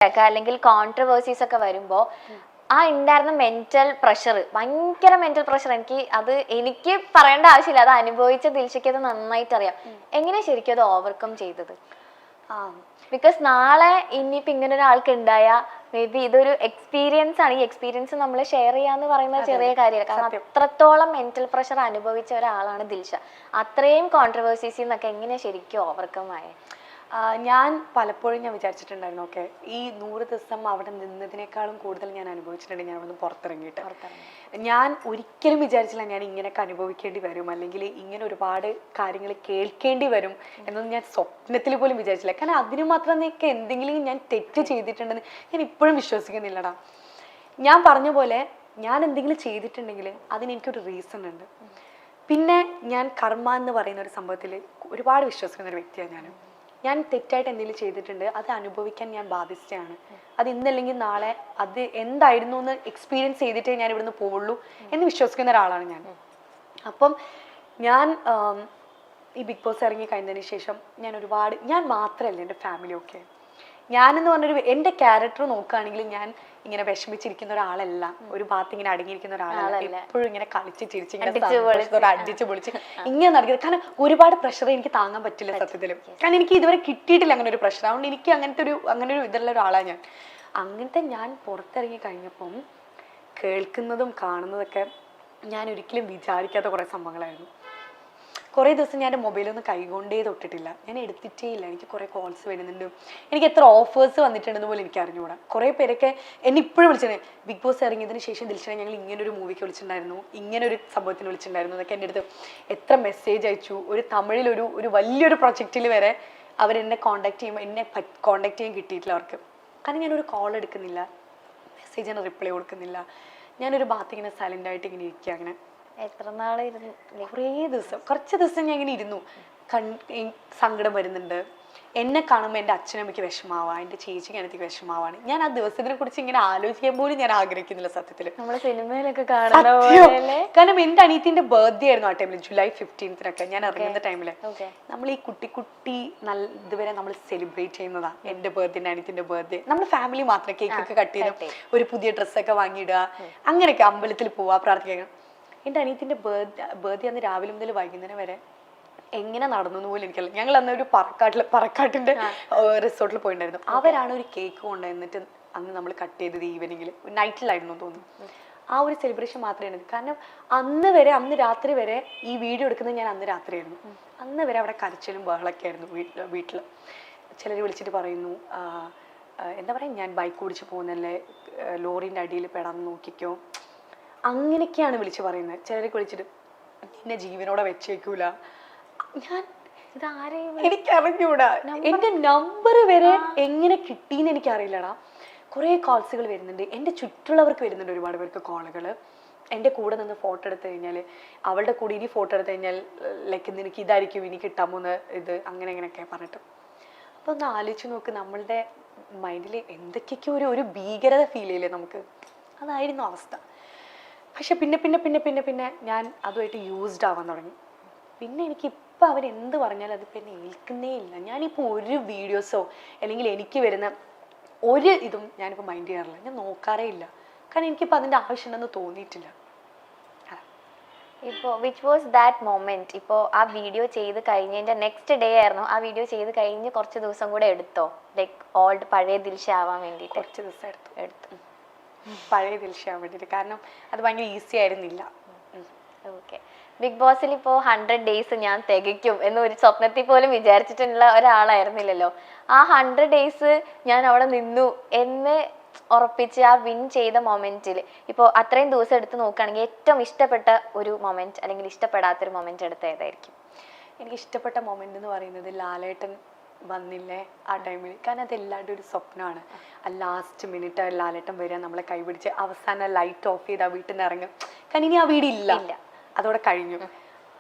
അല്ലെങ്കിൽ കോൺട്രവേഴ്സീസ് ഒക്കെ വരുമ്പോൾ ആ ഉണ്ടായിരുന്ന മെന്റൽ പ്രഷർ, ഭയങ്കര മെന്റൽ പ്രഷർ, എനിക്ക് പറയേണ്ട ആവശ്യമില്ല, അത് അനുഭവിച്ച ദിൽഷയ്ക്ക് അത് നന്നായിട്ട് അറിയാം. എങ്ങനെ ശരിക്കും അത് ഓവർകം ചെയ്തത്? ബിക്കോസ് നാളെ ഇനിയിപ്പോ ഇങ്ങനെ ഒരാൾക്ക് ഉണ്ടായ മേ ബി ഇതൊരു എക്സ്പീരിയൻസ് ആണ്. ഈ എക്സ്പീരിയൻസ് നമ്മൾ ഷെയർ ചെയ്യാന്ന് പറയുന്ന ചെറിയ കാര്യമല്ല. കാരണം അത്രത്തോളം മെന്റൽ പ്രഷർ അനുഭവിച്ച ഒരാളാണ് ദിൽഷ. അത്രയും കോൺട്രവേഴ്സീസിൽ നിന്നൊക്കെ എങ്ങനെ ശരിക്കും ഓവർകം ആയേ? ഞാൻ പലപ്പോഴും വിചാരിച്ചിട്ടുണ്ടായിരുന്നു, ഓക്കെ, ഈ 100 ദിവസം അവിടെ നിന്നതിനേക്കാളും കൂടുതൽ ഞാൻ അനുഭവിച്ചിട്ടുണ്ട് ഞാൻ അവിടെ പുറത്തിറങ്ങിയിട്ട്. ഞാൻ ഒരിക്കലും വിചാരിച്ചില്ല ഞാൻ ഇങ്ങനെയൊക്കെ അനുഭവിക്കേണ്ടി വരും, അല്ലെങ്കിൽ ഇങ്ങനെ ഒരുപാട് കാര്യങ്ങൾ കേൾക്കേണ്ടി വരും എന്നൊന്നും ഞാൻ സ്വപ്നത്തിൽ പോലും വിചാരിച്ചില്ല. കാരണം അതിന് മാത്രമൊക്കെ എന്തെങ്കിലും ഞാൻ തെറ്റ് ചെയ്തിട്ടുണ്ടെന്ന് ഞാൻ ഇപ്പോഴും വിശ്വസിക്കുന്നില്ലടാ. ഞാൻ പറഞ്ഞ പോലെ ഞാൻ എന്തെങ്കിലും ചെയ്തിട്ടുണ്ടെങ്കിൽ അതിന് എനിക്കൊരു റീസൺ ഉണ്ട്. പിന്നെ ഞാൻ കർമ്മ എന്ന് പറയുന്ന ഒരു സംഭവത്തിൽ ഒരുപാട് വിശ്വസിക്കുന്ന ഒരു വ്യക്തിയാണ്. ഞാൻ തെറ്റായിട്ട് എന്തെങ്കിലും ചെയ്തിട്ടുണ്ട്, അത് അനുഭവിക്കാൻ ഞാൻ ബാധ്യസ്ഥയാണ്. അത് ഇന്നല്ലെങ്കിൽ നാളെ അത് എന്തായിരുന്നു എന്ന് എക്സ്പീരിയൻസ് ചെയ്തിട്ടേ ഞാൻ ഇവിടുന്ന് പോവുള്ളൂ എന്ന് വിശ്വസിക്കുന്ന ഒരാളാണ് ഞാൻ. അപ്പം ഞാൻ ഈ ബിഗ് ബോസ് ഇറങ്ങി കഴിഞ്ഞതിന് ശേഷം ഞാൻ മാത്രമല്ല, എൻ്റെ ഫാമിലി ഒക്കെ, ഞാനെന്ന് പറഞ്ഞൊരു എൻ്റെ ക്യാരക്ടർ നോക്കുകയാണെങ്കിൽ ഞാൻ ഇങ്ങനെ വിഷമിച്ചിരിക്കുന്ന ഒരാളല്ല, ഒരു ഭാഗത്ത് ഇങ്ങനെ അടങ്ങിയിരിക്കുന്ന ഒരാളല്ല. എപ്പോഴും ഇങ്ങനെ കളിച്ച് ചിരിച്ച് അടിച്ച് പൊളിച്ച് ഇങ്ങനെ നടക്കുന്നത്. കാരണം ഒരുപാട് പ്രഷർ എനിക്ക് താങ്ങാൻ പറ്റില്ല സത്യത്തിൽ. കാരണം എനിക്ക് ഇതുവരെ കിട്ടിയിട്ടില്ല അങ്ങനെ ഒരു പ്രഷർ. അതുകൊണ്ട് എനിക്ക് അങ്ങനെ ഒരു ഇതുള്ള ഒരാളാണ് ഞാൻ. അങ്ങനത്തെ ഞാൻ പുറത്തിറങ്ങി കഴിഞ്ഞപ്പം കേൾക്കുന്നതും കാണുന്നതൊക്കെ ഞാൻ ഒരിക്കലും വിചാരിക്കാത്ത കുറേ സംഭവങ്ങളായിരുന്നു. കുറേ ദിവസം ഞാൻ മൊബൈലൊന്നും കൈകൊണ്ടേ തൊട്ടിട്ടില്ല, ഞാൻ എടുത്തിട്ടേ ഇല്ല. എനിക്ക് കുറേ കോൾസ് വരുന്നുണ്ട്, എനിക്ക് എത്ര ഓഫേഴ്സ് വന്നിട്ടുണ്ടെന്ന് പോലും എനിക്ക് അറിഞ്ഞുകൂടാ. കുറേ പേരൊക്കെ എന്നെ ഇപ്പോഴും വിളിച്ചിട്ടുണ്ട്, ബിഗ് ബോസ് ഇറങ്ങിയതിന് ശേഷം ദിൽഷനെ ഞങ്ങൾ ഇങ്ങനൊരു മൂവിക്ക് വിളിച്ചിട്ടുണ്ടായിരുന്നു, ഇങ്ങനൊരു സംഭവത്തിന് വിളിച്ചിട്ടുണ്ടായിരുന്നു എന്നൊക്കെ എൻ്റെ അടുത്ത് എത്ര മെസ്സേജ് അയച്ചു. ഒരു തമിഴിലൊരു വലിയൊരു പ്രൊജക്റ്റിൽ വരെ അവരെന്നെ കോൺടാക്ട് ചെയ്യുമ്പോൾ എന്നെ കോൺടാക്ട് ചെയ്യാൻ കിട്ടിയിട്ടില്ല അവർക്ക്. കാരണം ഞാനൊരു കോൾ എടുക്കുന്നില്ല, മെസ്സേജിന് റിപ്ലൈ കൊടുക്കുന്നില്ല. ഞാനൊരു ഭാഗത്ത് ഇങ്ങനെ സൈലൻ്റായിട്ട് ഇങ്ങനെ ഇരിക്കുക. അങ്ങനെ എത്ര നാളായിരുന്നു? കുറച്ച് ദിവസം ഞാൻ ഇങ്ങനെ ഇരുന്നു. സങ്കടം വരുന്നുണ്ട്, എന്നെ കാണുമ്പോൾ എൻ്റെ അച്ഛനമ്മയ്ക്ക് വിഷമാവാ, എൻ്റെ ചേച്ചിക്ക് എനിക്ക് വിഷമാവാണ്. ഞാൻ ആ ദിവസത്തിനെ കുറിച്ച് ഇങ്ങനെ ആലോചിക്കാൻ പോലും ഞാൻ ആഗ്രഹിക്കുന്നില്ല സത്യത്തിൽ. നമ്മള് സിനിമയിലൊക്കെ കാരണം എൻ്റെ അനിയത്തിന്റെ ബർത്ത്ഡേ ആയിരുന്നു ആ ടൈമിൽ, ജൂലൈ 15 ഞാൻ ഇറങ്ങുന്ന ടൈമില്. നമ്മൾ ഈ കുട്ടി ഇതുവരെ നമ്മൾ സെലിബ്രേറ്റ് ചെയ്യുന്നതാ. എൻ്റെ ബർത്ത്ഡേ, അനിയത്തിന്റെ ബർത്ത്ഡേ, നമ്മൾ ഫാമിലി മാത്രം കേക്കൊക്കെ കട്ട് ചെയ്ത് ഒരു പുതിയ ഡ്രസ്സൊക്കെ വാങ്ങിയിടുക, അങ്ങനെയൊക്കെ അമ്പലത്തിൽ പോവാ, പ്രാർത്ഥിക്കുക. എൻ്റെ അനിയത്തിൻ്റെ ബർത്ത്ഡേ അന്ന് രാവിലെ മുതൽ വൈകുന്നേരം വരെ എങ്ങനെ നടന്നു പോലും എനിക്കല്ല. ഞങ്ങൾ അന്ന് ഒരു പറക്കാട്ടിൻ്റെ റിസോർട്ടിൽ പോയിട്ടുണ്ടായിരുന്നു. അവരാണ് ഒരു കേക്ക് കൊണ്ടുവന്നിട്ട് അന്ന് നമ്മൾ കട്ട് ചെയ്തത് ഈവനിങ്ങിൽ, നൈറ്റിലായിരുന്നു തോന്നുന്നു. ആ ഒരു സെലിബ്രേഷൻ മാത്രമേ. കാരണം അന്ന് രാത്രി വരെ ഈ വീഡിയോ എടുക്കുന്നത് ഞാൻ അന്ന് രാത്രിയായിരുന്നു. അന്ന് വരെ അവിടെ കരച്ചിലും ബഹളൊക്കെ ആയിരുന്നു വീട്ടിൽ. ചിലർ വിളിച്ചിട്ട് പറയുന്നു, എന്താ പറയുക, ഞാൻ ബൈക്ക് ഓടിച്ച് പോകുന്നല്ലേ, ലോറിൻ്റെ അടിയിൽ പെടാൻ നോക്കിക്കോ, അങ്ങനെയൊക്കെയാണ് വിളിച്ച് പറയുന്നത്. ചിലരൊക്കെ വിളിച്ചിട്ട് നിന്നെ ജീവനോടെ വെച്ചേക്കൂല. എനിക്കറിഞ്ഞൂടാ, എൻ്റെ നമ്പർ വരെ എങ്ങനെ കിട്ടിയെന്ന് എനിക്കറിയില്ലടാ. കുറേ കോൾസുകൾ വരുന്നുണ്ട്, എൻ്റെ ചുറ്റുള്ളവർക്ക് വരുന്നുണ്ട് ഒരുപാട് പേർക്ക് കോളുകൾ. എൻ്റെ കൂടെ നിന്ന് ഫോട്ടോ എടുത്തു കഴിഞ്ഞാൽ, അവളുടെ കൂടെ ഇനി ഫോട്ടോ എടുത്തു കഴിഞ്ഞാൽ ലൈക്ക് നിനക്ക് ഇതായിരിക്കും ഇനി കിട്ടാൻ പോകുന്ന ഇത്, അങ്ങനെയൊക്കെ പറഞ്ഞിട്ട്. അപ്പോൾ ഒന്ന് ആലോചിച്ച് നോക്ക്, നമ്മളുടെ മൈൻഡിൽ എന്തൊക്കെയൊക്കെ ഒരു ഭീകരത ഫീൽ ചെയ്യില്ലേ നമുക്ക്. അതായിരുന്നു അവസ്ഥ. പക്ഷെ പിന്നെ ഞാൻ അതുമായിട്ട് യൂസ്ഡ് ആവാൻ തുടങ്ങി. പിന്നെ എനിക്കിപ്പോൾ അവരെന്ത് പറഞ്ഞാലും അതിപ്പോൾ എന്നെ ഏൽക്കുന്നേ ഇല്ല. ഞാനിപ്പോൾ ഒരു വീഡിയോസോ അല്ലെങ്കിൽ എനിക്ക് വരുന്ന ഒരു ഇതും ഞാനിപ്പോൾ മൈൻഡ് ചെയ്യാറില്ല, ഞാൻ നോക്കാറേ ഇല്ല. കാരണം എനിക്കിപ്പോൾ അതിൻ്റെ ആവശ്യമുണ്ടെന്ന് തോന്നിയിട്ടില്ല. ഇപ്പോൾ വിച്ച് വാസ് ദാറ്റ് മൊമെന്റ്? ഇപ്പോൾ ആ വീഡിയോ ചെയ്ത് കഴിഞ്ഞതിൻ്റെ നെക്സ്റ്റ് ഡേ ആയിരുന്നു, ആ വീഡിയോ ചെയ്ത് കഴിഞ്ഞ് കുറച്ച് ദിവസം കൂടെ എടുത്തോ, ലൈക്ക് പഴയ ദിൽഷ ആവാൻ വേണ്ടിയിട്ട്? കുറച്ച് ദിവസം എടുത്തു പഴയ ദിൽഷ ആവാൻ വേണ്ടിയിട്ട്. കാരണം അത് ഭയങ്കര ഈസി ആയിരുന്നില്ല. ഓക്കെ. ബിഗ് ബോസിൽ ഇപ്പോൾ 100 days ഞാൻ തികയ്ക്കും എന്ന് ഒരു സ്വപ്നത്തിൽ പോലും വിചാരിച്ചിട്ടുള്ള ഒരാളായിരുന്നില്ലല്ലോ. ആ 100 days ഞാൻ അവിടെ നിന്നു എന്ന് ഉറപ്പിച്ച് ആ വിൻ ചെയ്ത മൊമെന്റിൽ ഇപ്പോൾ അത്രയും ദിവസം എടുത്ത് നോക്കുകയാണെങ്കിൽ ഏറ്റവും ഇഷ്ടപ്പെട്ട ഒരു മൊമെന്റ് അല്ലെങ്കിൽ ഇഷ്ടപ്പെടാത്തൊരു മൊമെന്റ് എടുത്ത് ഏതായിരിക്കും? എനിക്ക് ഇഷ്ടപ്പെട്ട മൊമെന്റ് എന്ന് പറയുന്നത് ലാലേട്ടൻ വന്നില്ലേ ആ ടൈമിൽ. കാരണം അത് എല്ലാവരുടെ ഒരു സ്വപ്നമാണ്. ആ ലാസ്റ്റ് മിനിറ്റ് ലാലേട്ടൻ വരിക, നമ്മളെ കൈപിടിച്ച് അവസാനം ലൈറ്റ് ഓഫ് ചെയ്ത് ആ വീട്ടിൽ നിന്ന് ഇറങ്ങും. കാരണം ഇനി ആ വീടില്ല, അതോടെ കഴിഞ്ഞു.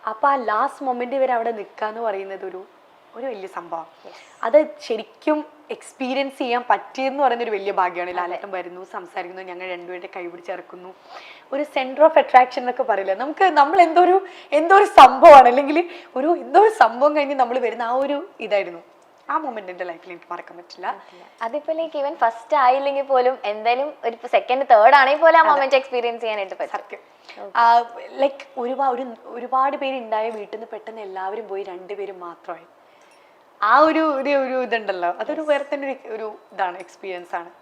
അപ്പോൾ ആ ലാസ്റ്റ് മൊമെന്റ് വരെ അവിടെ നിൽക്കാന്ന് പറയുന്നത് ഒരു വലിയ സംഭവം. അത് ശരിക്കും എക്സ്പീരിയൻസ് ചെയ്യാൻ പറ്റിയെന്ന് പറയുന്നൊരു വലിയ ഭാഗ്യമാണ്. ലാലേട്ടൻ വരുന്നു, സംസാരിക്കുന്നു, ഞങ്ങൾ രണ്ടുപേരുടെ കൈപിടിച്ച് ഇറക്കുന്നു. ഒരു സെന്റർ ഓഫ് അട്രാക്ഷൻ എന്നൊക്കെ പറയില്ല, നമ്മൾ എന്തോ ഒരു സംഭവമാണ്, അല്ലെങ്കിൽ എന്തോ ഒരു സംഭവം കഴിഞ്ഞ് നമ്മൾ വരുന്ന ആ ഒരു ഇതായിരുന്നു. ആ മൊമെന്റ് എൻ്റെ ലൈഫിൽ എനിക്ക് മറക്കാൻ പറ്റില്ല. അതിപ്പോ ലൈക്ക് ഈവൻ ഫസ്റ്റ് ആയില്ലെങ്കിൽ പോലും എന്തായാലും ഒരു സെക്കൻഡ് തേർഡ് ആണെങ്കിൽ പോലും ആ മൊമെന്റ് എക്സ്പീരിയൻസ് ചെയ്യാനായിട്ട് പറ്റും. സത്യം. ലൈക്ക് ഒരുപാട് പേര് ഉണ്ടായ വീട്ടിൽ നിന്ന് പെട്ടെന്ന് എല്ലാവരും പോയി 2 പേരും മാത്രമായി. ആ ഒരു ഇതുണ്ടല്ലോ, അതൊരു വേറെ തന്നെ ഒരു ഇതാണ്, എക്സ്പീരിയൻസ് ആണ്.